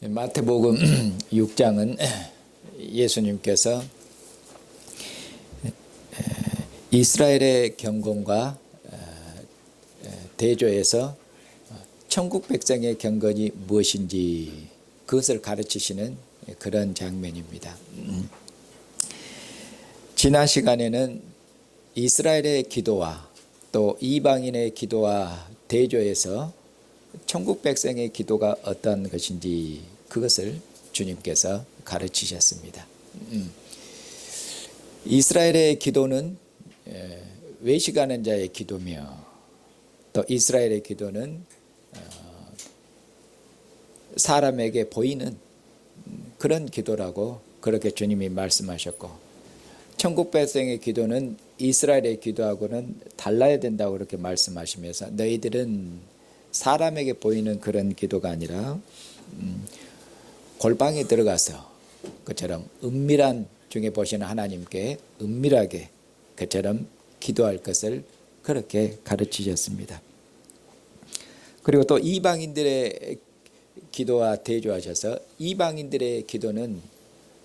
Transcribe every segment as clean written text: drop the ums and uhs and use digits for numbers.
마태복음 6장은 예수님께서 이스라엘의 경건과 대조해서 천국 백성의 경건이 무엇인지 그것을 가르치시는 그런 장면입니다. 지난 시간에는 이스라엘의 기도와 또 이방인의 기도와 대조해서 천국 백성의 기도가 어떤 것인지 그것을 주님께서 가르치셨습니다. 이스라엘의 기도는 외식하는 자의 기도며 또 이스라엘의 기도는 사람에게 보이는 그런 기도라고 그렇게 주님이 말씀하셨고, 천국 백성의 기도는 이스라엘의 기도하고는 달라야 된다고 그렇게 말씀하시면서 너희들은 사람에게 보이는 그런 기도가 아니라 골방에 들어가서 그처럼 은밀한 중에 보시는 하나님께 은밀하게 그처럼 기도할 것을 그렇게 가르치셨습니다. 그리고 또 이방인들의 기도와 대조하셔서 이방인들의 기도는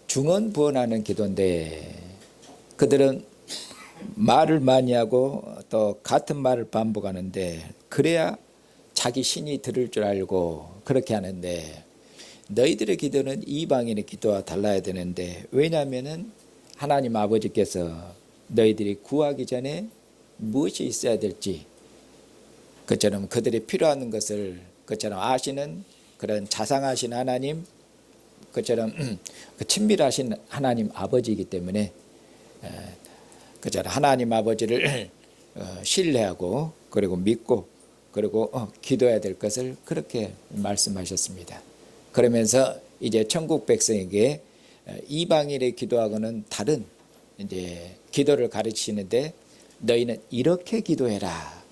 중언부언하는 기도인데 그들은 말을 많이 하고 또 같은 말을 반복하는데 그래야 자기 신이 들을 줄 알고 그렇게 하는데, 너희들의 기도는 이방인의 기도와 달라야 되는데, 왜냐하면 하나님 아버지께서 너희들이 구하기 전에 무엇이 있어야 될지 그처럼 그들이 필요한 것을 그처럼 아시는 그런 자상하신 하나님, 그처럼 친밀하신 하나님 아버지이기 때문에 그처럼 하나님 아버지를 신뢰하고 그리고 믿고 그리고 기도해야 될 것을 그렇게 말씀하셨습니다. 그러면서 이제 천국 백성에게 이방인의 기도하고는 다른 이제 기도를 가르치시는데, 너희는 이렇게 기도해라.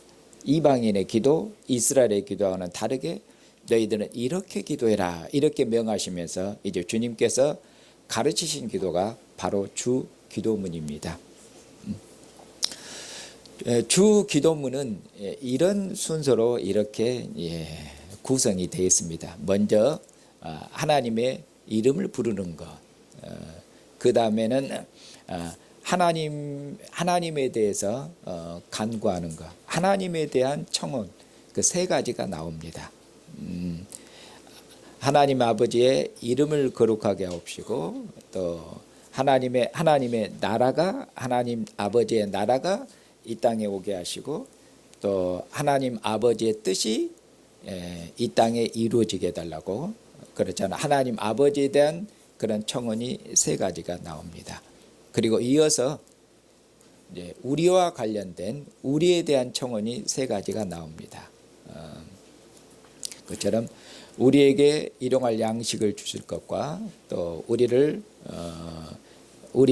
이방인의 기도, 이스라엘의 기도하고는 다르게 너희들은 이렇게 기도해라. 이렇게 명하시면서 이제 주님께서 가르치신 기도가 바로 주 기도문입니다. 주 기도문은 이런 순서로 이렇게 구성이 되어 있습니다. 먼저 하나님의 이름을 부르는 것, 그 다음에는 하나님에 대해서 간구하는 것, 하나님에 대한 청혼, 그 세 가지가 나옵니다. 하나님 아버지의 이름을 거룩하게 하옵시고, 또 하나님의 나라가, 하나님 아버지의 나라가 이 땅에 오게 하시고, 또 하나님 아버지의 뜻이 이 땅에 이루어지게 해달라고, 그렇잖아요. 하나님 아버지에 대한 그런 청원이 세 가지가 나옵니다. 그리고 이어서 이제 우리와 관련된 우리에 대한 청원이 세 가지가 나옵니다. 그처럼 우리에게 일용할 양식을 주실 것과, 또 우리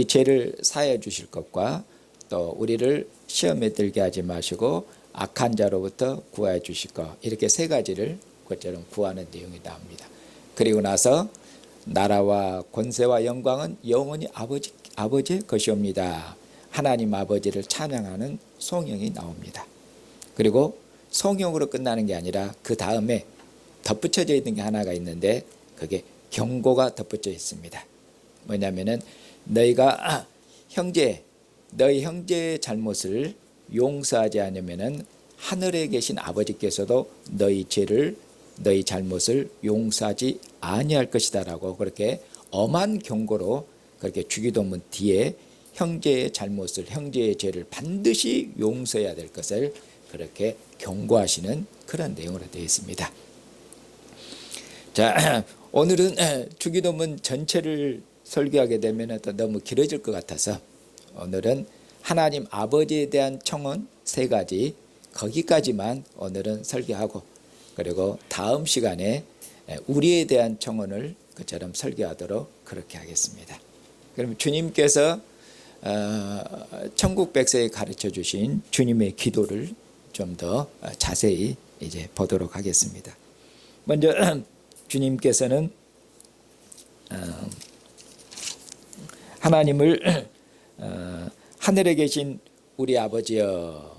죄를 사해 주실 것과, 또 우리를 시험에 들게 하지 마시고 악한 자로부터 구하여 주실 것, 이렇게 세 가지를 그처럼 구하는 내용이 나옵니다. 그리고 나서 나라와 권세와 영광은 영원히 아버지의 것이옵니다. 하나님 아버지를 찬양하는 송영이 나옵니다. 그리고 송영으로 끝나는 게 아니라 그 다음에 덧붙여져 있는 게 하나가 있는데, 그게 경고가 덧붙여 있습니다. 뭐냐면은 너희가 너희 형제의 잘못을 용서하지 않으면은 하늘에 계신 아버지께서도 너희 잘못을 용서하지 아니할 것이다라고, 그렇게 엄한 경고로 그렇게 주기도문 뒤에 형제의 죄를 반드시 용서해야 될 것을 그렇게 경고하시는 그런 내용으로 되어 있습니다. 자, 오늘은 주기도문 전체를 설교하게 되면 또 너무 길어질 것 같아서 오늘은 하나님 아버지에 대한 청원 세 가지, 거기까지만 오늘은 설교하고, 그리고 다음 시간에 우리에 대한 청원을 그처럼 설교하도록 그렇게 하겠습니다. 그럼 주님께서 천국 백성에 가르쳐 주신 주님의 기도를 좀 더 자세히 이제 보도록 하겠습니다. 먼저 주님께서는 하나님을 하늘에 계신 우리 아버지여,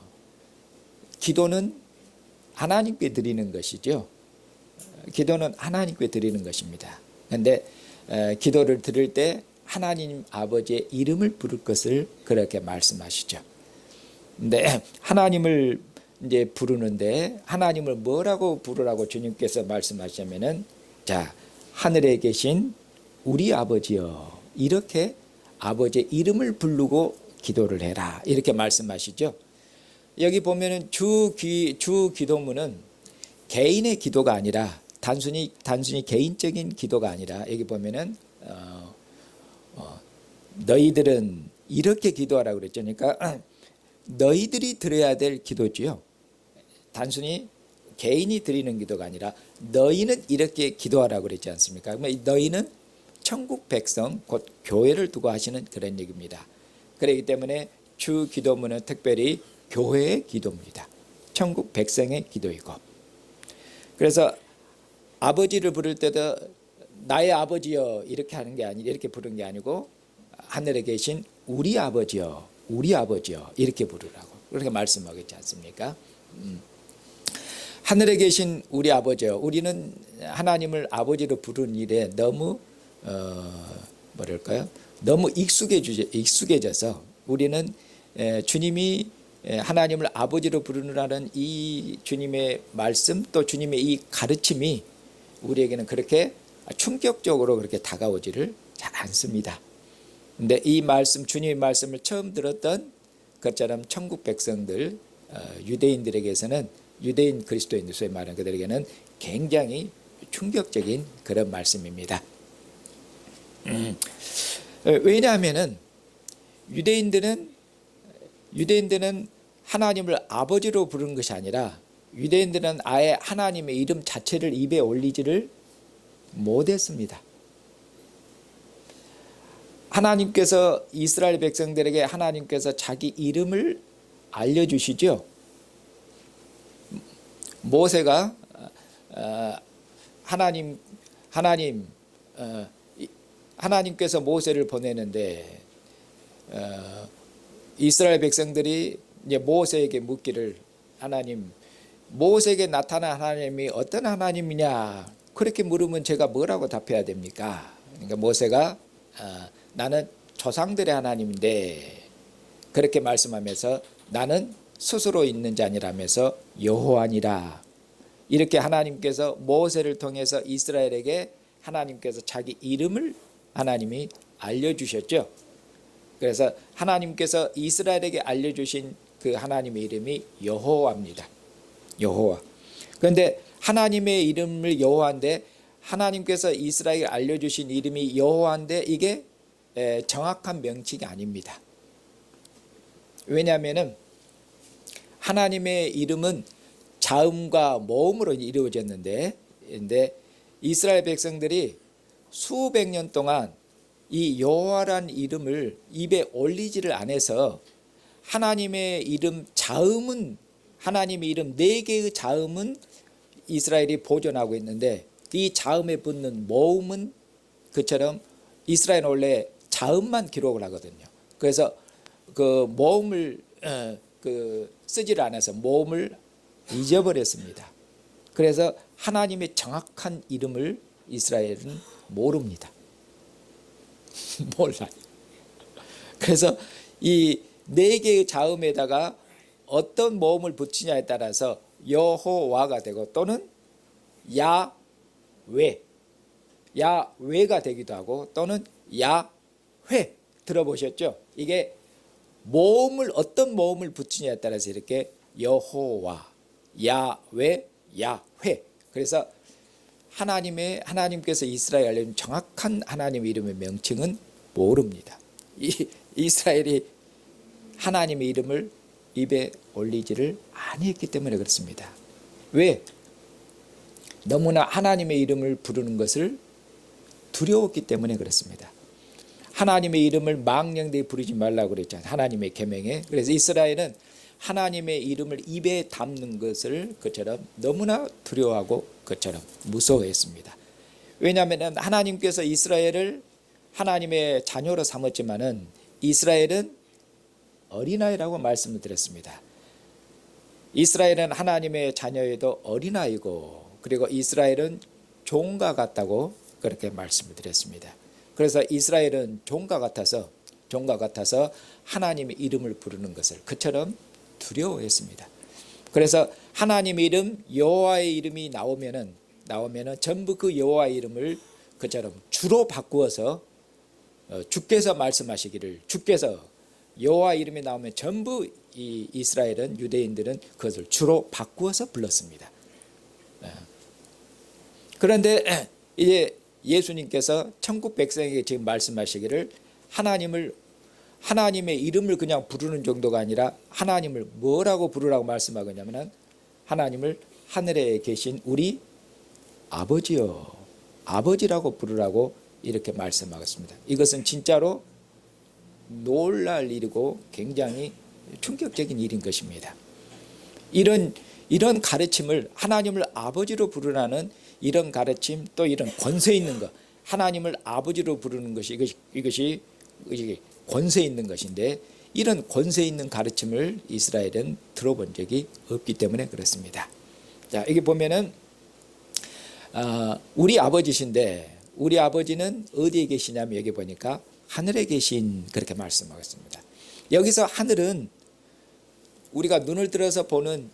기도는 하나님께 드리는 것이죠. 기도는 하나님께 드리는 것입니다. 그런데 기도를 드릴 때 하나님 아버지의 이름을 부를 것을 그렇게 말씀하시죠. 근데 하나님을 이제 부르는데 하나님을 뭐라고 부르라고 주님께서 말씀하시냐면은 자, 하늘에 계신 우리 아버지여, 이렇게 아버지의 이름을 부르고 기도를 해라, 이렇게 말씀하시죠. 여기 보면은 주 기도문은 개인의 기도가 아니라 단순히 개인적인 기도가 아니라 여기 보면은 너희들은 이렇게 기도하라고 그랬죠. 그러니까 너희들이 드려야 될 기도지요. 단순히 개인이 드리는 기도가 아니라 너희는 이렇게 기도하라고 그랬지 않습니까? 그러면 너희는 천국 백성 곧 교회를 두고 하시는 그런 얘기입니다. 그렇기 때문에 주 기도문은 특별히 교회의 기도입니다. 천국 백성의 기도이고, 그래서 아버지를 부를 때도 나의 아버지여 이렇게 하는 게 아니, 이렇게 부르는 게 아니고 하늘에 계신 우리 아버지여, 우리 아버지여 이렇게 부르라고 그렇게 말씀하겠지 않습니까? 하늘에 계신 우리 아버지여, 우리는 하나님을 아버지로 부르는 일에 너무 뭐랄까요? 너무 익숙해져서 우리는 주님이 하나님을 아버지로 부르라는 이 주님의 말씀, 또 주님의 이 가르침이 우리에게는 그렇게 충격적으로 그렇게 다가오지를 잘 않습니다. 근데 이 말씀, 주님의 말씀을 처음 들었던 것처럼 천국 백성들, 유대인들에게서는, 유대인 그리스도인들 소위 말하는 그들에게는 굉장히 충격적인 그런 말씀입니다. 왜냐하면은 유대인들은 하나님을 아버지로 부르는 것이 아니라 유대인들은 아예 하나님의 이름 자체를 입에 올리지를 못했습니다. 하나님께서 이스라엘 백성들에게 하나님께서 자기 이름을 알려주시죠. 모세가 하나님께서 모세를 보내는데 이스라엘 백성들이 이제 모세에게 묻기를, 하나님, 모세에게 나타난 하나님이 어떤 하나님이냐 그렇게 물으면 제가 뭐라고 답해야 됩니까? 그러니까 모세가 나는 조상들의 하나님인데 그렇게 말씀하면서 나는 스스로 있는 자 아니라면서 여호와니라, 이렇게 하나님께서 모세를 통해서 이스라엘에게 하나님께서 자기 이름을 하나님이 알려주셨죠. 그래서 하나님께서 이스라엘에게 알려주신 그 하나님의 이름이 여호와입니다. 여호와. 그런데 하나님의 이름을 여호와인데 하나님께서 이스라엘에게 알려주신 이름이 여호와인데 이게 정확한 명칭이 아닙니다. 왜냐하면 하나님의 이름은 자음과 모음으로 이루어졌는데, 이스라엘 백성들이 수백 년 동안 이 여호와란 이름을 입에 올리지를 않아서 하나님의 이름 자음은, 하나님의 이름 4개의 자음은 이스라엘이 보존하고 있는데 이 자음에 붙는 모음은 그처럼 이스라엘은 원래 자음만 기록을 하거든요. 그래서 그 모음을 쓰지를 않아서 모음을 잊어버렸습니다. 그래서 하나님의 정확한 이름을 이스라엘은 모릅니다. 몰라요. 그래서 이 4개의 자음에다가 어떤 모음을 붙이냐에 따라서 여호와가 되고 또는 야외가 되기도 하고 또는 야훼, 들어보셨죠? 이게 모음을, 어떤 모음을 붙이냐에 따라서 이렇게 여호와, 야외, 야훼. 그래서 하나님께서 이스라엘에 알려준 정확한 하나님의 이름의 명칭은 모릅니다. 이스라엘이 하나님의 이름을 입에 올리지를 아니했기 때문에 그렇습니다. 왜? 너무나 하나님의 이름을 부르는 것을 두려웠기 때문에 그렇습니다. 하나님의 이름을 망령되이 부르지 말라고 그랬잖아요. 하나님의 계명에. 그래서 이스라엘은 하나님의 이름을 입에 담는 것을 그처럼 너무나 두려워하고 그처럼 무서워했습니다. 왜냐하면 하나님께서 이스라엘을 하나님의 자녀로 삼았지만은 이스라엘은 어린아이라고 말씀을 드렸습니다. 이스라엘은 하나님의 자녀에도 어린아이고, 그리고 이스라엘은 종과 같다고 그렇게 말씀을 드렸습니다. 그래서 이스라엘은 종과 같아서 하나님의 이름을 부르는 것을 그처럼 두려워했습니다. 그래서 하나님의 이름, 여호와의 이름이 나오면은 전부 그 여호와의 이름을 그처럼 주로 바꾸어서 주께서 말씀하시기를, 주께서 여호와 이름이 나오면 전부 이 이스라엘은, 유대인들은 그것을 주로 바꾸어서 불렀습니다. 그런데 이제 예수님께서 천국 백성에게 지금 말씀하시기를 하나님의 이름을 그냥 부르는 정도가 아니라 하나님을 뭐라고 부르라고 말씀하겠냐면 하나님을 하늘에 계신 우리 아버지요, 아버지라고 부르라고 이렇게 말씀하겠습니다. 이것은 진짜로 놀랄 일이고 굉장히 충격적인 일인 것입니다. 이런 가르침을, 하나님을 아버지로 부르라는 이런 가르침, 또 이런 권세 있는 것, 하나님을 아버지로 부르는 것이 이것이 권세 있는 것인데, 이런 권세 있는 가르침을 이스라엘은 들어본 적이 없기 때문에 그렇습니다. 자, 여기 보면은 우리 아버지신데, 우리 아버지는 어디에 계시냐면 여기 보니까 하늘에 계신, 그렇게 말씀하겠습니다. 여기서 하늘은 우리가 눈을 들어서 보는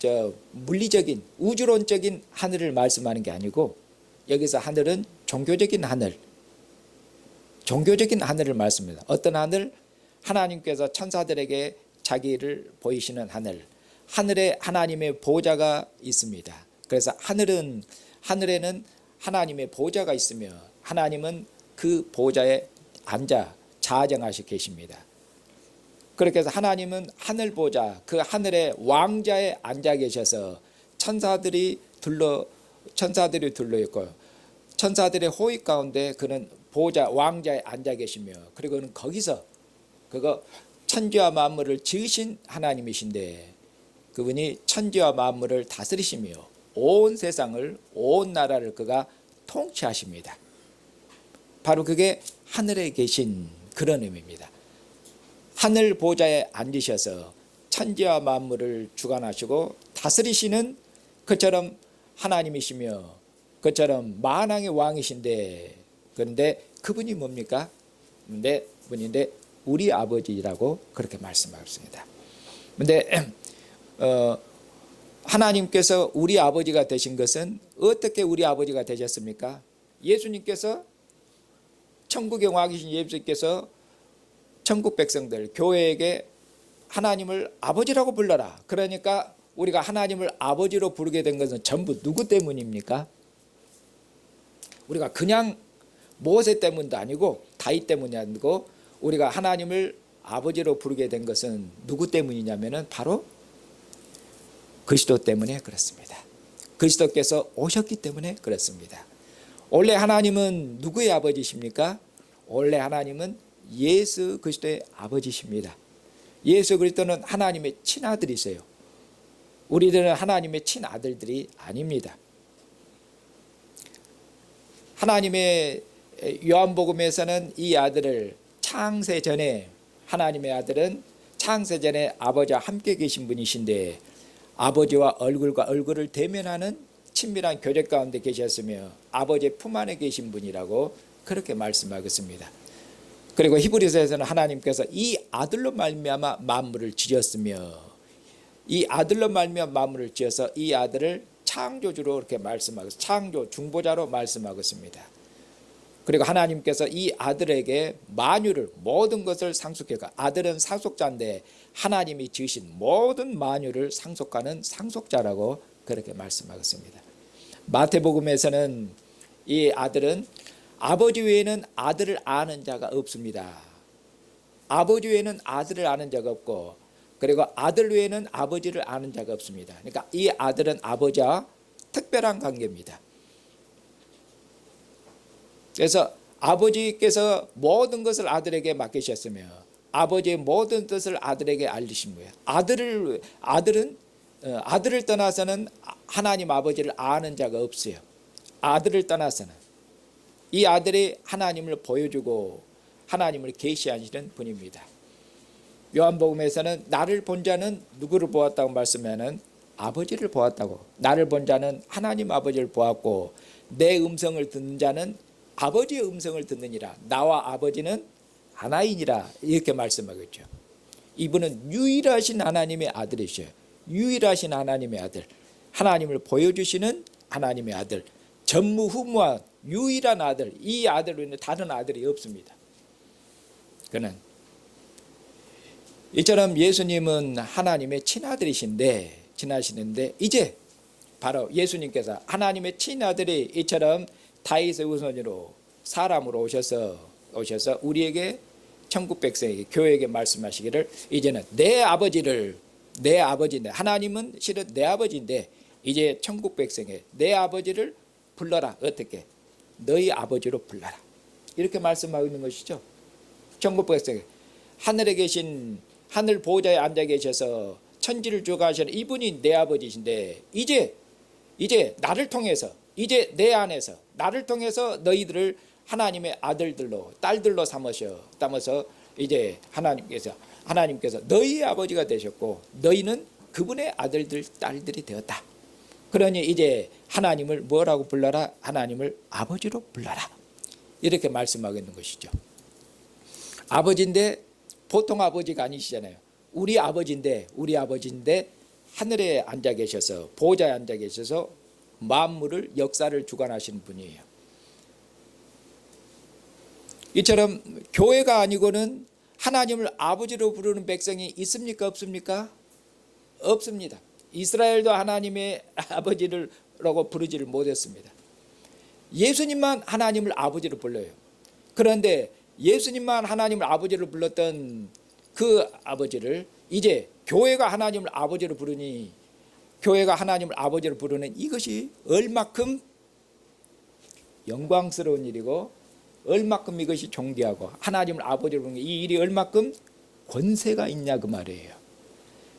물리적인 우주론적인 하늘을 말씀하는 게 아니고, 여기서 하늘은 종교적인 하늘을 말씀합니다. 어떤 하늘? 하나님께서 천사들에게 자기를 보이시는 하늘, 하늘에 하나님의 보좌가 있습니다. 그래서 하늘에는 하나님의 보좌가 있으며 하나님은 그 보좌에 앉아 자정하시고 계십니다. 그렇게 해서 하나님은 하늘 보좌, 그 하늘의 왕자에 앉아 계셔서 천사들이 둘러 있고, 천사들의 호의 가운데 그는 보좌 왕자에 앉아 계시며, 그리고 그는 거기서 천지와 만물을 지으신 하나님이신데, 그분이 천지와 만물을 다스리시며 온 세상을, 온 나라를 그가 통치하십니다. 바로 그게 하늘에 계신 그런 의미입니다. 하늘 보좌에 앉으셔서 천지와 만물을 주관하시고 다스리시는 그처럼 하나님이시며, 그처럼 만왕의 왕이신데, 그런데 그분이 뭡니까? 분인데 우리 아버지라고 그렇게 말씀하셨습니다. 그런데 하나님께서 우리 아버지가 되신 것은 어떻게 우리 아버지가 되셨습니까? 예수님께서, 천국에 와 계신 예수님께서 천국 백성들, 교회에게 하나님을 아버지라고 불러라. 그러니까 우리가 하나님을 아버지로 부르게 된 것은 전부 누구 때문입니까? 우리가 그냥 모세 때문도 아니고 다윗 때문이 아니고, 우리가 하나님을 아버지로 부르게 된 것은 누구 때문이냐면은 바로 그리스도 때문에 그렇습니다. 그리스도께서 오셨기 때문에 그렇습니다. 원래 하나님은 누구의 아버지십니까? 원래 하나님은 예수 그리스도의 아버지십니다. 예수 그리스도는 하나님의 친아들이세요. 우리들은 하나님의 친아들들이 아닙니다. 하나님의 요한복음에서는 이 아들을 창세전에, 하나님의 아들은 창세전에 아버지와 함께 계신 분이신데, 아버지와 얼굴과 얼굴을 대면하는 친밀한 교제 가운데 계셨으며 아버지의 품 안에 계신 분이라고 그렇게 말씀하겠습니다. 그리고 히브리서에서는 하나님께서 이 아들로 말미암아 만물을 지었으며, 이 아들로 말미암아 만물을 지어서 이 아들을 창조주로 이렇게 말씀하고, 창조 중보자로 말씀하겠습니다. 그리고 하나님께서 이 아들에게 만유를, 모든 것을 상속해가, 아들은 상속자인데 하나님이 지으신 모든 만유를 상속하는 상속자라고 그렇게 말씀하겠습니다. 마태복음에서는 이 아들은 아버지 외에는 아들을 아는 자가 없습니다. 아버지 외에는 아들을 아는 자가 없고, 그리고 아들 외에는 아버지를 아는 자가 없습니다. 그러니까 이 아들은 아버지와 특별한 관계입니다. 그래서 아버지께서 모든 것을 아들에게 맡기셨으며 아버지의 모든 뜻을 아들에게 알리신 거예요. 아들을 떠나서는 하나님 아버지를 아는 자가 없어요. 아들을 떠나서는. 이 아들이 하나님을 보여주고 하나님을 계시하시는 분입니다. 요한복음에서는 나를 본 자는 누구를 보았다고 말씀하는 아버지를 보았다고. 나를 본 자는 하나님 아버지를 보았고 내 음성을 듣는 자는 아버지의 음성을 듣느니라. 나와 아버지는 하나이니라. 이렇게 말씀하겠죠. 이분은 유일하신 하나님의 아들이셔요. 유일하신 하나님의 아들, 하나님을 보여주시는 하나님의 아들, 전무후무한 유일한 아들. 이 아들 외에는 다른 아들이 없습니다. 그는 이처럼 예수님은 하나님의 친아들이신데 이제 바로 예수님께서 하나님의 친아들이 이처럼 다윗의 후손으로 사람으로 오셔서 우리에게 천국 백성에게 교회에게 말씀하시기를 이제는 내 아버지인데 하나님은 실은 내 아버지인데 이제 천국 백성에 내 아버지를 불러라. 어떻게? 너희 아버지로 불러라. 이렇게 말씀하고 있는 것이죠. 천국 백성에 하늘에 계신 하늘 보좌에 앉아 계셔서 천지를 주관하시는 이분이 내 아버지신데 이제 나를 통해서 이제 내 안에서 나를 통해서 너희들을 하나님의 아들들로 딸들로 삼아서 이제 하나님께서 너희의 아버지가 되셨고 너희는 그분의 아들들 딸들이 되었다. 그러니 이제 하나님을 뭐라고 불러라? 하나님을 아버지로 불러라. 이렇게 말씀하고 있는 것이죠. 아버지인데 보통 아버지가 아니시잖아요. 우리 아버지인데 하늘에 앉아 계셔서 보좌에 앉아 계셔서 만물을 역사를 주관하시는 분이에요. 이처럼 교회가 아니고는 하나님을 아버지로 부르는 백성이 있습니까? 없습니까? 없습니다. 이스라엘도 하나님의 아버지라고 부르지를 못했습니다. 예수님만 하나님을 아버지로 불러요. 그런데 예수님만 하나님을 아버지로 불렀던 그 아버지를 이제 교회가 하나님을 아버지로 부르니 교회가 하나님을 아버지로 부르는 이것이 얼마큼 영광스러운 일이고 얼마큼 이것이 존귀하고 하나님을 아버지로 부르는 이 일이 얼마큼 권세가 있냐 그 말이에요.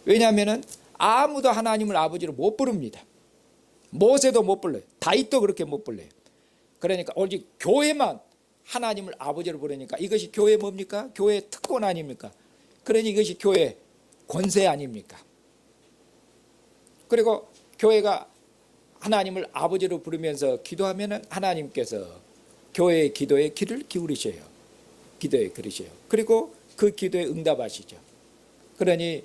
왜냐하면 아무도 하나님을 아버지로 못 부릅니다. 모세도 못 불러요. 다윗도 그렇게 못 불러요. 그러니까 오직 교회만 하나님을 아버지로 부르니까 이것이 교회 뭡니까? 교회 특권 아닙니까? 그러니 이것이 교회 권세 아닙니까? 그리고 교회가 하나님을 아버지로 부르면서 기도하면 하나님께서 교회의 기도에 귀를 기울이셔요. 기도에 그러셔요. 그리고 그 기도에 응답하시죠. 그러니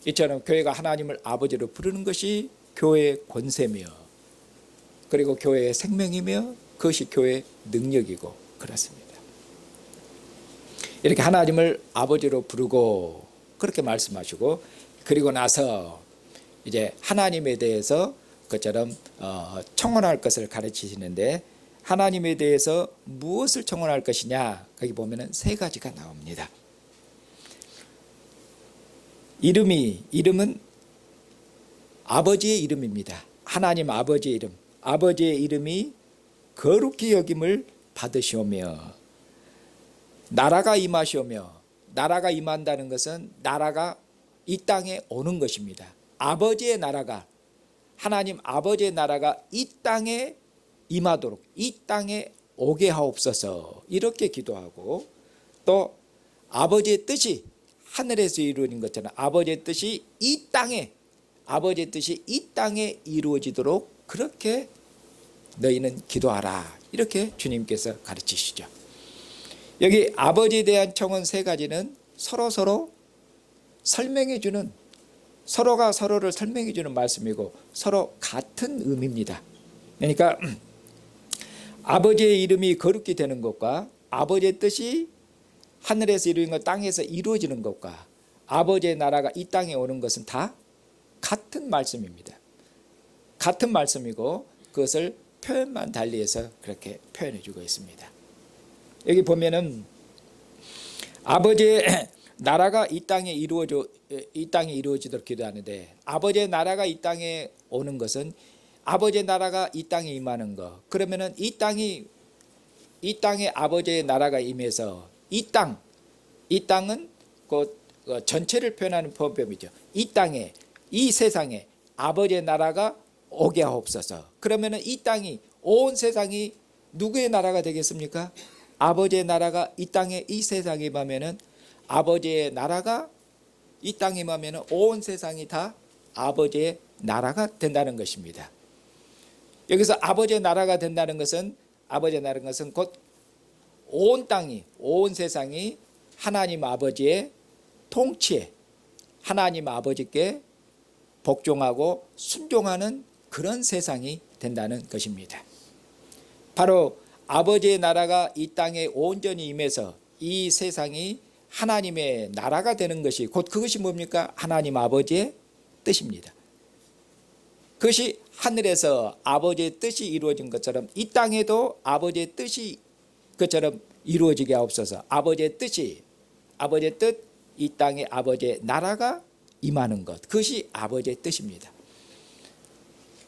이처럼 교회가 하나님을 아버지로 부르는 것이 교회의 권세며 그리고 교회의 생명이며 그것이 교회의 능력이고 그렇습니다. 이렇게 하나님을 아버지로 부르고 그렇게 말씀하시고 그리고 나서 이제 하나님에 대해서 그처럼 청혼할 것을 가르치시는데 하나님에 대해서 무엇을 청혼할 것이냐 거기 보면은 세 가지가 나옵니다. 이름은 아버지의 이름입니다. 하나님 아버지의 이름. 아버지의 이름이 거룩히 여김을 받으시오며 나라가 임하시오며 나라가 임한다는 것은 나라가 이 땅에 오는 것입니다. 아버지의 나라가 하나님 아버지의 나라가 이 땅에 임하도록 이 땅에 오게 하옵소서 이렇게 기도하고 또 아버지의 뜻이 하늘에서 이루어진 것처럼 아버지의 뜻이 이 땅에 이루어지도록 그렇게 너희는 기도하라 이렇게 주님께서 가르치시죠. 여기 아버지에 대한 청혼 세 가지는 서로 설명해 주는 서로가 서로를 설명해 주는 말씀이고 서로 같은 의미입니다. 그러니까 아버지의 이름이 거룩히 되는 것과 아버지의 뜻이 하늘에서 이루어진 것 땅에서 이루어지는 것과 아버지의 나라가 이 땅에 오는 것은 다 같은 말씀입니다. 같은 말씀이고 그것을 표현만 달리해서 그렇게 표현해 주고 있습니다. 여기 보면은 아버지의 나라가 이 땅에 이루어지도록 기도하는데 아버지의 나라가 이 땅에 오는 것은 아버지의 나라가 이 땅에 임하는 것. 그러면은 이 땅에 아버지의 나라가 임해서 이 땅은 그 전체를 표현하는 번법이죠. 이 땅에 이 세상에 아버지의 나라가 오게 하옵소서. 그러면은 이 땅이 온 세상이 누구의 나라가 되겠습니까? 아버지의 나라가 이 땅에 이 세상에 임하면은 아버지의 나라가 이 땅에 임하면은 온 세상이 다 아버지의 나라가 된다는 것입니다. 여기서 아버지의 나라가 된다는 것은 곧 온 땅이, 온 세상이 하나님 아버지의 통치에 하나님 아버지께 복종하고 순종하는 그런 세상이 된다는 것입니다. 바로 아버지의 나라가 이 땅에 온전히 임해서 이 세상이 하나님의 나라가 되는 것이 곧 그것이 뭡니까? 하나님 아버지의 뜻입니다. 그것이 하늘에서 아버지의 뜻이 이루어진 것처럼 이 땅에도 아버지의 뜻이 그처럼 이루어지게 하옵소서. 아버지의 뜻, 이 땅에 아버지의 나라가 임하는 것, 그것이 아버지의 뜻입니다.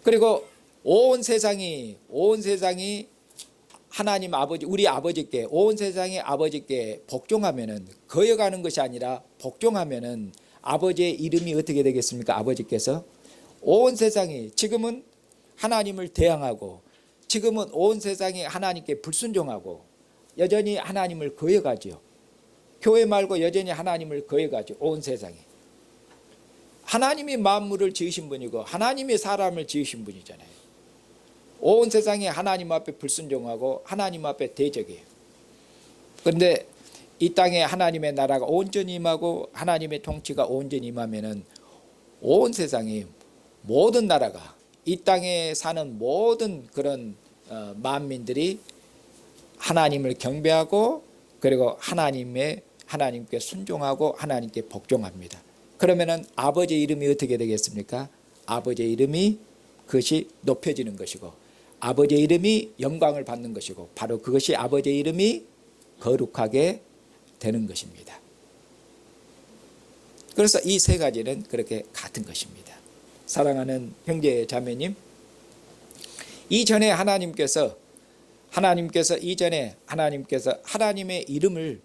그리고 온 세상이 하나님 아버지, 우리 아버지께, 온 세상의 아버지께 복종하면은, 거여가는 것이 아니라 복종하면은 아버지의 이름이 어떻게 되겠습니까? 아버지께서 온 세상이 지금은 하나님을 대항하고, 지금은 온 세상이 하나님께 불순종하고 여전히 하나님을 거여가죠. 교회 말고 여전히 하나님을 거여가죠. 온 세상이. 하나님이 만물을 지으신 분이고 하나님이 사람을 지으신 분이잖아요. 온 세상이 하나님 앞에 불순종하고 하나님 앞에 대적이에요. 그런데 이 땅에 하나님의 나라가 온전히 임하고 하나님의 통치가 온전히 임하면은 온 세상이, 모든 나라가, 이 땅에 사는 모든 그런 만민들이 하나님을 경배하고 그리고 하나님께 순종하고 하나님께 복종합니다. 그러면은 아버지의 이름이 어떻게 되겠습니까? 아버지의 이름이 그것이 높여지는 것이고 아버지의 이름이 영광을 받는 것이고 바로 그것이 아버지의 이름이 거룩하게 되는 것입니다. 그래서 이 세 가지는 그렇게 같은 것입니다. 사랑하는 형제 자매님, 이전에 하나님께서 하나님의 이름을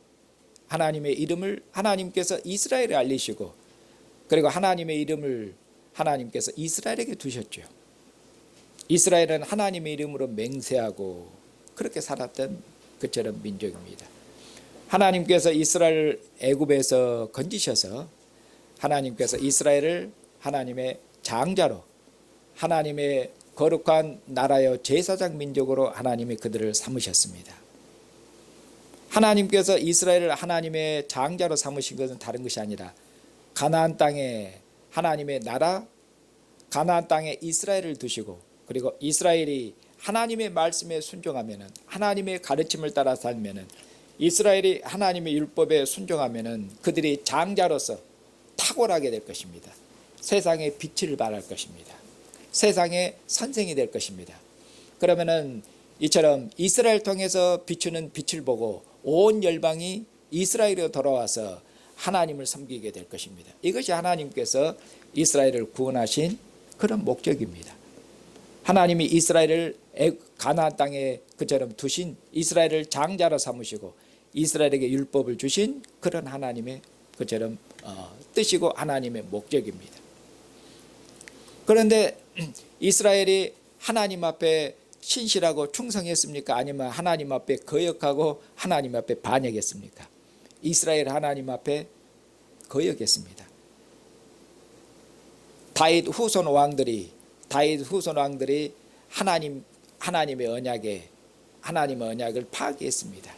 하나님께서 이스라엘에 알리시고 그리고 하나님의 이름을 하나님께서 이스라엘에게 두셨죠. 이스라엘은 하나님의 이름으로 맹세하고 그렇게 살았던 그처럼 민족입니다. 하나님께서 이스라엘 애굽에서 건지셔서 하나님께서 이스라엘을 하나님의 장자로, 하나님의 거룩한 나라여 제사장 민족으로 하나님이 그들을 삼으셨습니다. 하나님께서 이스라엘을 하나님의 장자로 삼으신 것은 다른 것이 아니라 가나안 땅에 하나님의 나라, 가나안 땅에 이스라엘을 두시고 그리고 이스라엘이 하나님의 말씀에 순종하면은, 하나님의 가르침을 따라 살면은, 이스라엘이 하나님의 율법에 순종하면은 그들이 장자로서 탁월하게 될 것입니다. 세상에 빛을 발할 것입니다. 세상의 선생이 될 것입니다. 그러면은 이처럼 이스라엘 통해서 비추는 빛을 보고 온 열방이 이스라엘로 돌아와서 하나님을 섬기게 될 것입니다. 이것이 하나님께서 이스라엘을 구원하신 그런 목적입니다. 하나님이 이스라엘을 가나안 땅에 그처럼 두신, 이스라엘을 장자로 삼으시고 이스라엘에게 율법을 주신 그런 하나님의 그처럼 뜻이고 하나님의 목적입니다. 그런데 이스라엘이 하나님 앞에 신실하고 충성했습니까? 아니면 하나님 앞에 거역하고 하나님 앞에 반역했습니까? 이스라엘 하나님 앞에 거역했습니다. 다윗 후손 왕들이 하나님의 언약을 파괴했습니다.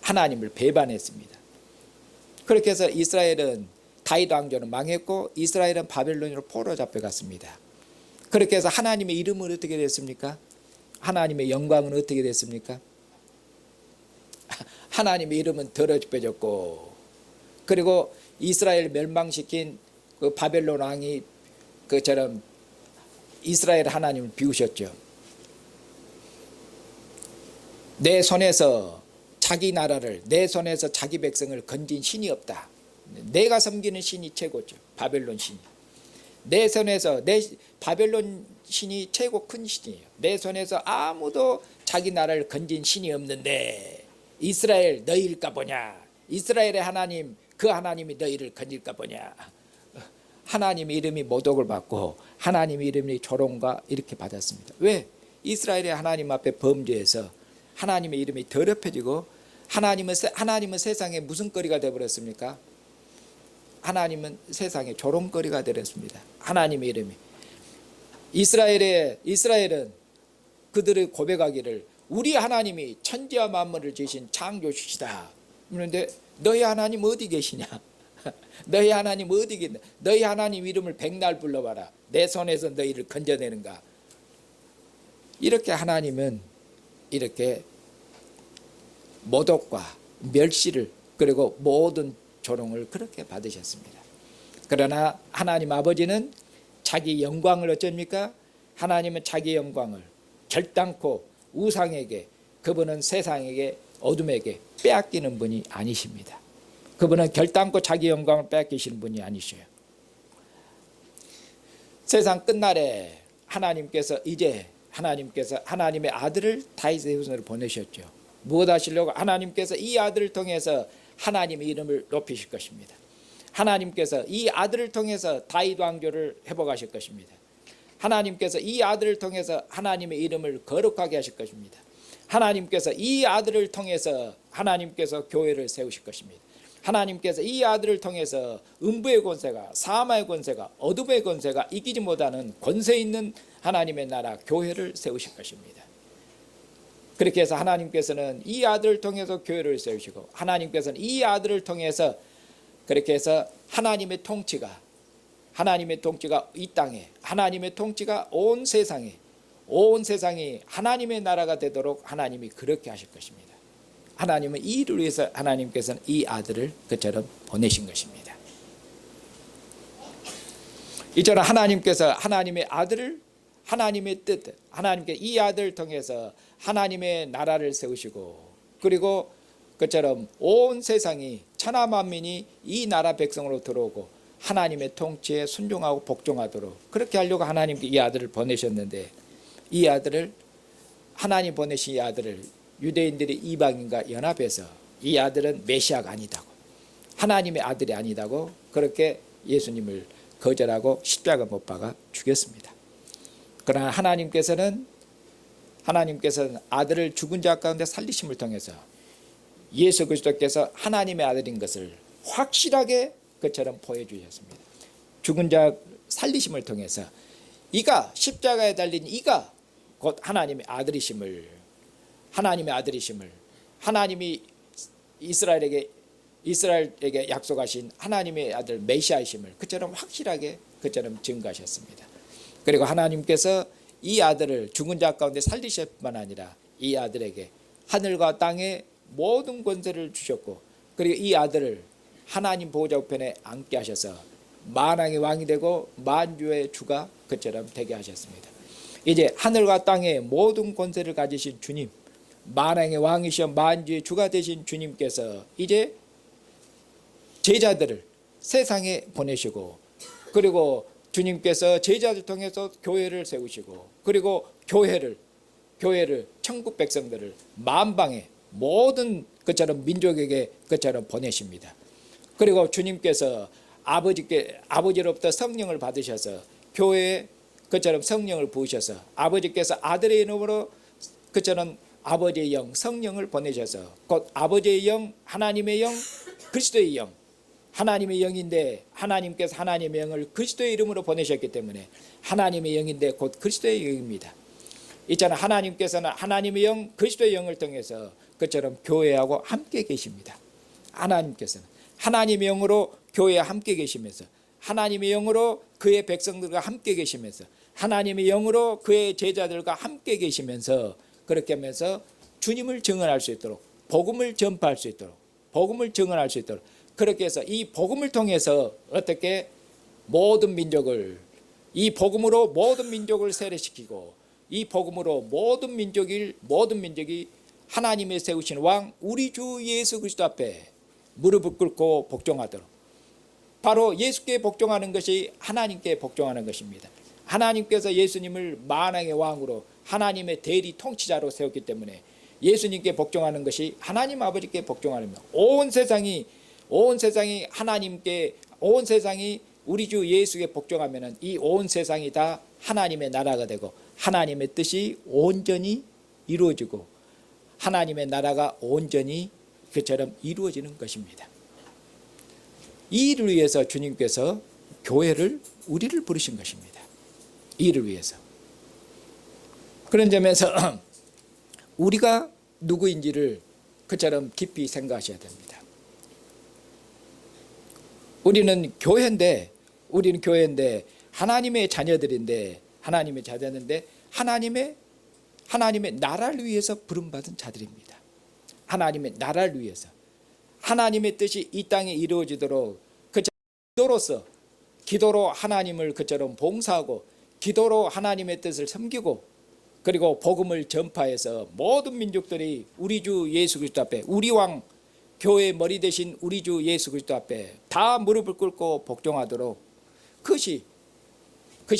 하나님을 배반했습니다. 그렇게 해서 이스라엘은, 다윗 왕조는 망했고 이스라엘은 바벨론으로 포로 잡혀갔습니다. 그렇게 해서 하나님의 이름은 어떻게 됐습니까? 하나님의 영광은 어떻게 됐습니까? 하나님의 이름은 더럽혀졌고, 그리고 이스라엘 멸망시킨 그 바벨론 왕이 그처럼 이스라엘 하나님을 비우셨죠. 내 손에서 자기 나라를, 내 손에서 자기 백성을 건진 신이 없다. 내가 섬기는 신이 최고죠. 바벨론 신이. 내 손에서, 바벨론 신이 최고 큰 신이에요. 내 손에서 아무도 자기 나라를 건진 신이 없는데 이스라엘 너희일까 보냐. 이스라엘의 하나님, 그 하나님이 너희를 건질까 보냐. 하나님의 이름이 모독을 받고 하나님의 이름이 조롱과 이렇게 받았습니다. 왜? 이스라엘의 하나님 앞에 범죄해서 하나님의 이름이 더럽혀지고 하나님은 세상에 무슨 거리가 되어버렸습니까? 하나님은 세상에 조롱거리가 되었습니다. 하나님의 이름이. 이스라엘은 그들의 고백하기를 우리 하나님이 천지와 만물을 지으신 창조주시다. 그런데 너희 하나님 어디 계시냐? 너희 하나님 어디 계냐? 너희 하나님 이름을 백날 불러봐라. 내 손에서 너희를 건져내는가? 이렇게 하나님은 이렇게 모독과 멸시를 그리고 모든 조롱을 그렇게 받으셨습니다. 그러나 하나님 아버지는 자기 영광을 어쩝니까? 하나님은 자기 영광을 결단코 우상에게, 그분은 세상에게, 어둠에게 빼앗기는 분이 아니십니다. 그분은 결단코 자기 영광을 빼앗기시는 분이 아니셔요. 세상 끝날에 하나님께서 하나님의 아들을 다윗의 후손으로 보내셨죠. 무엇 하시려고? 하나님께서 이 아들을 통해서 하나님의 이름을 높이실 것입니다. 하나님께서 이 아들을 통해서 다윗 왕조를 회복하실 것입니다. 하나님께서 이 아들을 통해서 하나님의 이름을 거룩하게 하실 것입니다. 하나님께서 이 아들을 통해서 하나님께서 교회를 세우실 것입니다. 하나님께서 이 아들을 통해서 음부의 권세가, 사마의 권세가, 어둠의 권세가 이기지 못하는 권세 있는 하나님의 나라 교회를 세우실 것입니다. 그렇게 해서 하나님께서는 이 아들을 통해서 교회를 세우시고, 하나님께서는 이 아들을 통해서 그렇게 해서 하나님의 통치가 이 땅에, 하나님의 통치가 온 세상이 하나님의 나라가 되도록 하나님이 그렇게 하실 것입니다. 하나님은 이 일을 위해서 하나님께서는 이 아들을 그처럼 보내신 것입니다. 이처럼 하나님께서 하나님의 아들을, 하나님의 뜻, 하나님께 이 아들을 통해서 하나님의 나라를 세우시고, 그리고 그처럼 온 세상이 천하 만민이 이 나라 백성으로 들어오고 하나님의 통치에 순종하고 복종하도록 그렇게 하려고 하나님께 이 아들을 보내셨는데, 이 아들을, 하나님 보내신 이 아들을 유대인들이 이방인과 연합해서 이 아들은 메시아가 아니다고, 하나님의 아들이 아니다고 그렇게 예수님을 거절하고 십자가 못 박아 죽였습니다. 그러나 하나님께서는 아들을 죽은 자 가운데 살리심을 통해서 예수 그리스도께서 하나님의 아들인 것을 확실하게 그처럼 보여주셨습니다. 죽은 자 살리심을 통해서 이가, 십자가에 달린 이가 곧 하나님의 아들이심을, 하나님이 이스라엘에게 약속하신 하나님의 아들 메시아이심을 그처럼 확실하게 그처럼 증거하셨습니다. 그리고 하나님께서 이 아들을 죽은 자 가운데 살리실 뿐만 아니라 이 아들에게 하늘과 땅의 모든 권세를 주셨고, 그리고 이 아들을 하나님 보호자 우편에 앉게 하셔서 만왕의 왕이 되고 만주의 주가 그처럼 되게 하셨습니다. 이제 하늘과 땅의 모든 권세를 가지신 주님, 만왕의 왕이시여 만주의 주가 되신 주님께서 이제 제자들을 세상에 보내시고, 그리고 주님께서 제자들 통해서 교회를 세우시고, 그리고 교회를 천국 백성들을 만방의 모든 그처럼 민족에게 그처럼 보내십니다. 그리고 주님께서 아버지로부터 성령을 받으셔서 교회에 그처럼 성령을 부으셔서 아버지께서 아들의 이름으로 그처럼 아버지의 영 성령을 보내셔서 곧 아버지의 영, 하나님의 영, 그리스도의 영, 하나님의 영인데 하나님께서 하나님의 영을 그리스도의 이름으로 보내셨기 때문에 하나님의 영인데 곧 그리스도의 영입니다. 있잖아, 하나님께서는 하나님의 영, 그리스도의 영을 통해서 그처럼 교회하고 함께 계십니다. 하나님께서는 하나님의 영으로 교회에 함께 계시면서, 하나님의 영으로 그의 백성들과 함께 계시면서, 하나님의 영으로 그의 제자들과 함께 계시면서, 그렇게 하면서 주님을 증언할 수 있도록, 복음을 전파할 수 있도록, 복음을 증언할 수 있도록, 그렇게 해서 이 복음을 통해서 어떻게 모든 민족을, 이 복음으로 모든 민족을 세례시키고, 이 복음으로 모든 민족이 하나님의 세우신 왕 우리 주 예수 그리스도 앞에 무릎을 꿇고 복종하도록, 바로 예수께 복종하는 것이 하나님께 복종하는 것입니다. 하나님께서 예수님을 만왕의 왕으로 하나님의 대리 통치자로 세웠기 때문에 예수님께 복종하는 것이 하나님 아버지께 복종하는 것. 온 세상이 하나님께, 온 세상이 우리 주 예수께 복종하면 이 온 세상이 다 하나님의 나라가 되고 하나님의 뜻이 온전히 이루어지고 하나님의 나라가 온전히 그처럼 이루어지는 것입니다. 이 일을 위해서 주님께서 교회를, 우리를 부르신 것입니다. 이 일을 위해서. 그런 점에서 우리가 누구인지를 그처럼 깊이 생각하셔야 됩니다. 우리는 교회인데 하나님의 자녀들인데 하나님의 나라를 위해서 부름받은 자들입니다. 하나님의 나라를 위해서 하나님의 뜻이 이 땅에 이루어지도록 기도로 하나님을 그처럼 봉사하고 기도로 하나님의 뜻을 섬기고 그리고 복음을 전파해서 모든 민족들이 우리 주 예수 그리스도 앞에 우리 왕 교회의 머리 대신 우리 주 예수 그리스도 앞에 다 무릎을 꿇고 복종하도록 그것이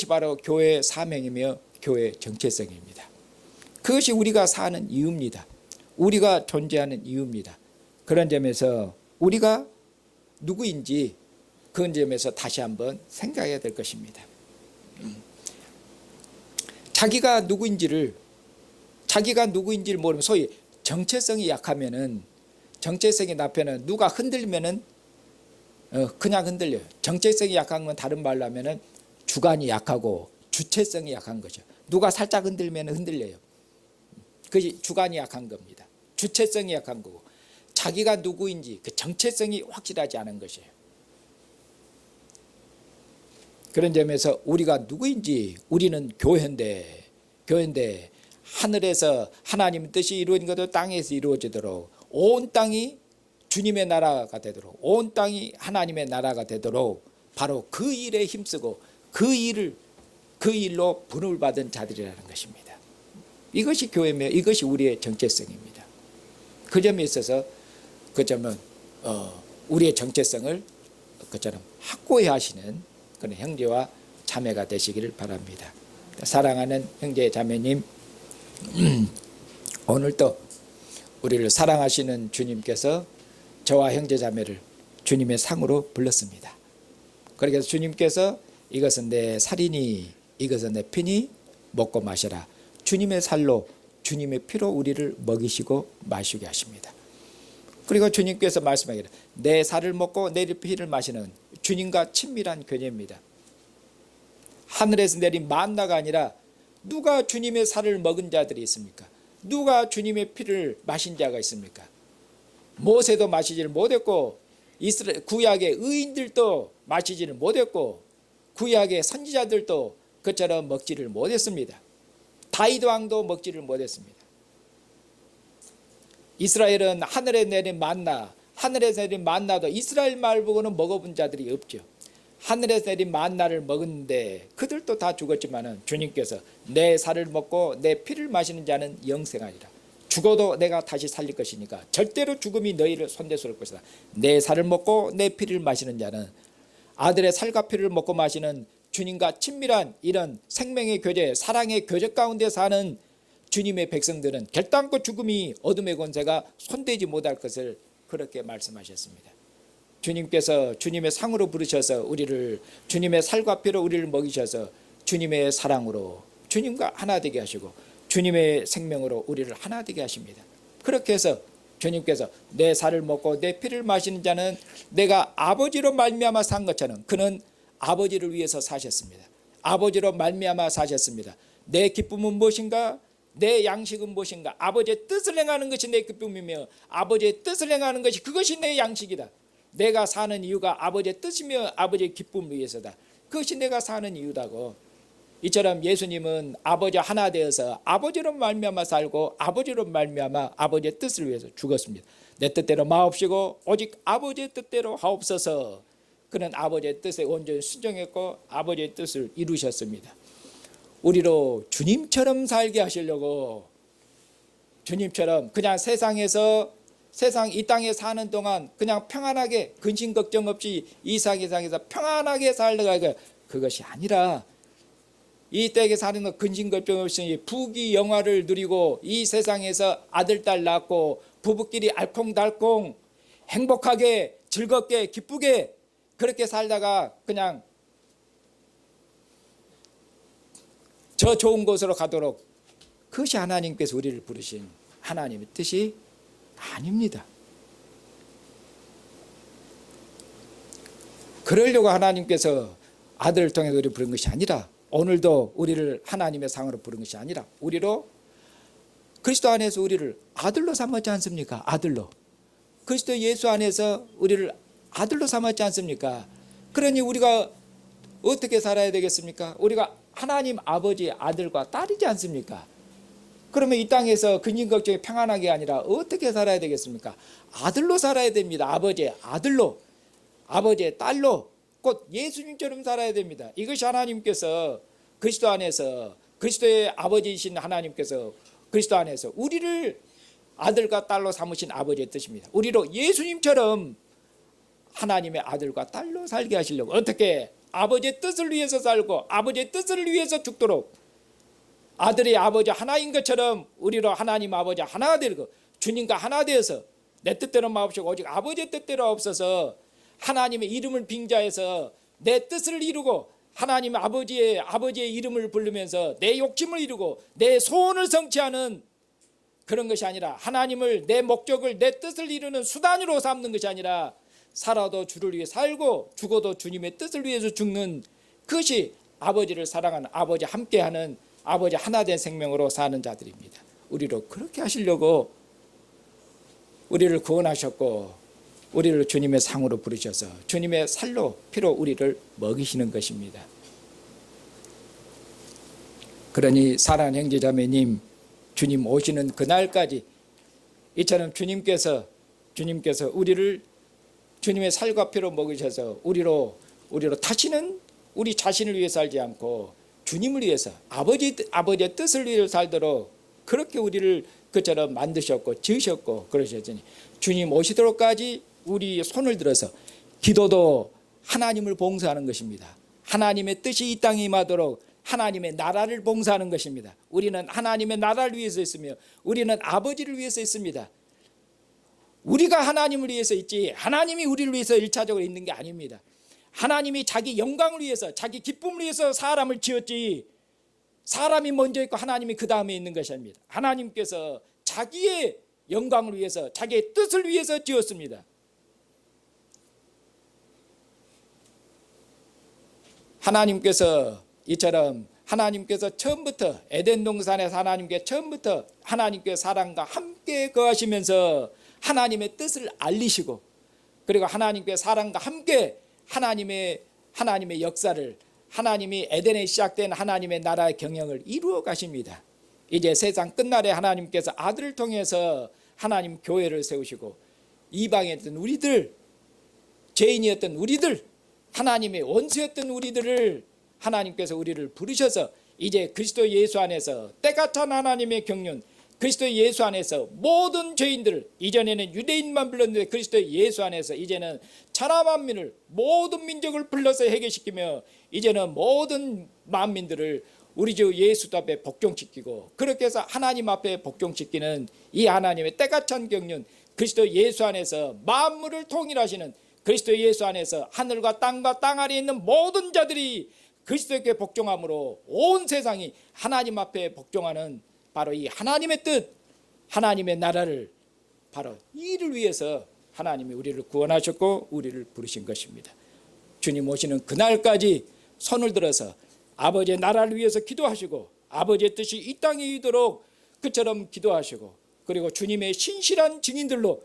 바로 교회의 사명이며 교회의 정체성입니다. 그것이 우리가 사는 이유입니다. 우리가 존재하는 이유입니다. 그런 점에서 우리가 누구인지 그런 점에서 다시 한번 생각해야 될 것입니다. 자기가 누구인지를 모르면 소위 정체성이 약하면은 정체성이 나쁘면은 누가 흔들면은 그냥 흔들려요. 정체성이 약한 건 다른 말로 하면은 주관이 약하고 주체성이 약한 거죠. 누가 살짝 흔들면 흔들려요. 그것이 주관이 약한 겁니다. 주체성이 약한 거고 자기가 누구인지 그 정체성이 확실하지 않은 것이에요. 그런 점에서 우리가 누구인지 우리는 교회인데 하늘에서 하나님의 뜻이 이루어진 것도 땅에서 이루어지도록 온 땅이 주님의 나라가 되도록 온 땅이 하나님의 나라가 되도록 바로 그 일에 힘쓰고 그 일로 분을 받은 자들이라는 것입니다. 이것이 교회며 이것이 우리의 정체성입니다. 그 점에 있어서 그 점은 우리의 정체성을 그처럼 확고히 하시는 그런 형제와 자매가 되시기를 바랍니다. 사랑하는 형제 자매님, 오늘도 우리를 사랑하시는 주님께서 저와 형제 자매를 주님의 상으로 불렀습니다. 그래서 주님께서 이것은 내 살이니 이것은 내 피니 먹고 마셔라. 주님의 살로 주님의 피로 우리를 먹이시고 마시게 하십니다. 그리고 주님께서 말씀하기를 내 살을 먹고 내 피를 마시는 주님과 친밀한 교제입니다. 하늘에서 내린 만나가 아니라 누가 주님의 살을 먹은 자들이 있습니까? 누가 주님의 피를 마신 자가 있습니까? 모세도 마시지를 못했고 이스라엘 구약의 의인들도 마시지를 못했고 구약의 선지자들도 그처럼 먹지를 못했습니다. 다윗 왕도 먹지를 못했습니다. 이스라엘은 하늘에 내린 만나도 이스라엘 말고는 먹어본 자들이 없죠. 하늘에서 내린 만나를 먹었는데 그들도 다 죽었지만은 주님께서 내 살을 먹고 내 피를 마시는 자는 영생하리라. 죽어도 내가 다시 살릴 것이니까 절대로 죽음이 너희를 손대수할 것이다. 내 살을 먹고 내 피를 마시는 자는 아들의 살과 피를 먹고 마시는 주님과 친밀한 이런 생명의 교제, 사랑의 교제 가운데 사는 주님의 백성들은 결단코 죽음이 어둠의 권세가 손대지 못할 것을 그렇게 말씀하셨습니다. 주님께서 주님의 상으로 부르셔서 우리를 주님의 살과 피로 우리를 먹이셔서 주님의 사랑으로 주님과 하나 되게 하시고 주님의 생명으로 우리를 하나 되게 하십니다. 그렇게 해서 주님께서 내 살을 먹고 내 피를 마시는 자는 내가 아버지로 말미암아 산 것처럼 그는 아버지를 위해서 사셨습니다. 아버지로 말미암아 사셨습니다. 내 기쁨은 무엇인가? 내 양식은 무엇인가? 아버지의 뜻을 행하는 것이 내 기쁨이며 아버지의 뜻을 행하는 것이 그것이 내 양식이다. 내가 사는 이유가 아버지의 뜻이며 아버지의 기쁨을 위해서다. 그것이 내가 사는 이유다고. 이처럼 예수님은 아버지 하나 되어서 아버지로 말미암아 살고 아버지로 말미암아 아버지의 뜻을 위해서 죽었습니다. 내 뜻대로 마옵시고 오직 아버지의 뜻대로 하옵소서. 그는 아버지의 뜻에 온전히 순종했고 아버지의 뜻을 이루셨습니다. 우리로 주님처럼 살게 하시려고 주님처럼 그냥 세상 이 땅에 사는 동안 그냥 평안하게 근심 걱정 없이 이 세상에서 평안하게 살다가 그것이 아니라 이 땅에 사는 건 근심 걱정 없이 부귀 영화를 누리고 이 세상에서 아들 딸 낳고 부부끼리 알콩달콩 행복하게 즐겁게 기쁘게 그렇게 살다가 그냥 저 좋은 곳으로 가도록 그것이 하나님께서 우리를 부르신 하나님의 뜻이 아닙니다. 그러려고 하나님께서 아들을 통해 우리를 부른 것이 아니라 오늘도 우리를 하나님의 상으로 부른 것이 아니라 우리로 그리스도 안에서 우리를 아들로 삼았지 않습니까? 아들로. 그리스도 예수 안에서 우리를 아들로 삼았지 않습니까? 그러니 우리가 어떻게 살아야 되겠습니까? 우리가 하나님 아버지의 아들과 딸이지 않습니까? 그러면 이 땅에서 근심 걱정이 평안하게 아니라 어떻게 살아야 되겠습니까? 아들로 살아야 됩니다. 아버지의 아들로, 아버지의 딸로, 곧 예수님처럼 살아야 됩니다. 이것이 하나님께서 그리스도 안에서, 그리스도의 아버지이신 하나님께서 그리스도 안에서 우리를 아들과 딸로 삼으신 아버지의 뜻입니다. 우리로 예수님처럼 하나님의 아들과 딸로 살게 하시려고, 어떻게 아버지의 뜻을 위해서 살고 아버지의 뜻을 위해서 죽도록, 아들이 아버지 하나인 것처럼 우리로 하나님 아버지 하나가 되고 주님과 하나 되어서 내 뜻대로 마옵시고 오직 아버지의 뜻대로 없어서 하나님의 이름을 빙자해서 내 뜻을 이루고 하나님 아버지의 이름을 부르면서 내 욕심을 이루고 내 소원을 성취하는 그런 것이 아니라, 하나님을, 내 목적을, 내 뜻을 이루는 수단으로 삼는 것이 아니라 살아도 주를 위해 살고 죽어도 주님의 뜻을 위해서 죽는, 그것이 아버지를 사랑하는, 아버지 함께하는, 아버지 하나된 생명으로 사는 자들입니다. 우리로 그렇게 하시려고 우리를 구원하셨고 우리를 주님의 상으로 부르셔서 주님의 살로 피로 우리를 먹이시는 것입니다. 그러니 사랑하는 형제자매님, 주님 오시는 그날까지 이처럼 주님께서 우리를 주님의 살과 피로 먹이셔서 우리로 다시는 우리 자신을 위해 살지 않고 주님을 위해서 아버지의 뜻을 위해 살도록 그렇게 우리를 그처럼 만드셨고 지으셨고 그러셨으니 주님 오시도록까지 우리 손을 들어서 기도도 하나님을 봉사하는 것입니다. 하나님의 뜻이 이 땅에 임하도록 하나님의 나라를 봉사하는 것입니다. 우리는 하나님의 나라를 위해서 있으며 우리는 아버지를 위해서 있습니다. 우리가 하나님을 위해서 있지 하나님이 우리를 위해서 일차적으로 있는 게 아닙니다. 하나님이 자기 영광을 위해서, 자기 기쁨을 위해서 사람을 지었지 사람이 먼저 있고 하나님이 그 다음에 있는 것이 아닙니다. 하나님께서 자기의 영광을 위해서, 자기의 뜻을 위해서 지었습니다. 하나님께서 이처럼 하나님께서 처음부터 에덴 동산에서 처음부터 하나님께 사람과 함께 거하시면서 하나님의 뜻을 알리시고, 그리고 하나님께 사람과 함께 하나님의 역사를, 하나님이 에덴에 시작된 하나님의 나라의 경영을 이루어 가십니다. 이제 세상 끝날에 하나님께서 아들을 통해서 하나님 교회를 세우시고 이방이었던 우리들, 죄인이었던 우리들, 하나님의 원수였던 우리들을 하나님께서 우리를 부르셔서 이제 그리스도 예수 안에서 때가 찬 하나님의 경륜, 그리스도 예수 안에서 모든 죄인들을, 이전에는 유대인만 불렀는데 그리스도 예수 안에서 이제는 천하 만민을, 모든 민족을 불러서 해결시키며 이제는 모든 만민들을 우리 주 예수 앞에 복종시키고, 그렇게 해서 하나님 앞에 복종시키는 이 하나님의 때가 찬 경륜, 그리스도 예수 안에서 만물을 통일하시는, 그리스도 예수 안에서 하늘과 땅과 땅 아래에 있는 모든 자들이 그리스도께 복종함으로 온 세상이 하나님 앞에 복종하는 바로 이 하나님의 뜻, 하나님의 나라를, 바로 이를 위해서 하나님이 우리를 구원하셨고 우리를 부르신 것입니다. 주님 오시는 그날까지 손을 들어서 아버지의 나라를 위해서 기도하시고 아버지의 뜻이 이 땅에 이루도록 그처럼 기도하시고, 그리고 주님의 신실한 증인들로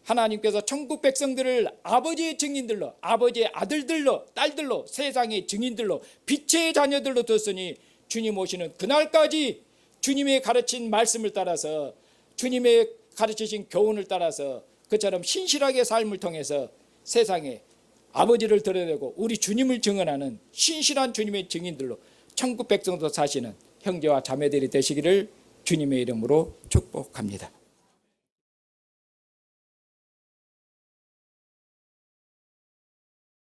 하나님께서 천국 백성들을 아버지의 증인들로, 아버지의 아들들로, 딸들로, 세상의 증인들로, 빛의 자녀들로 뒀으니 주님 오시는 그날까지 주님의 가르친 말씀을 따라서, 주님의 가르치신 교훈을 따라서 그처럼 신실하게 삶을 통해서 세상에 아버지를 드러내고 우리 주님을 증언하는 신실한 주님의 증인들로 천국 백성도 사시는 형제와 자매들이 되시기를 주님의 이름으로 축복합니다.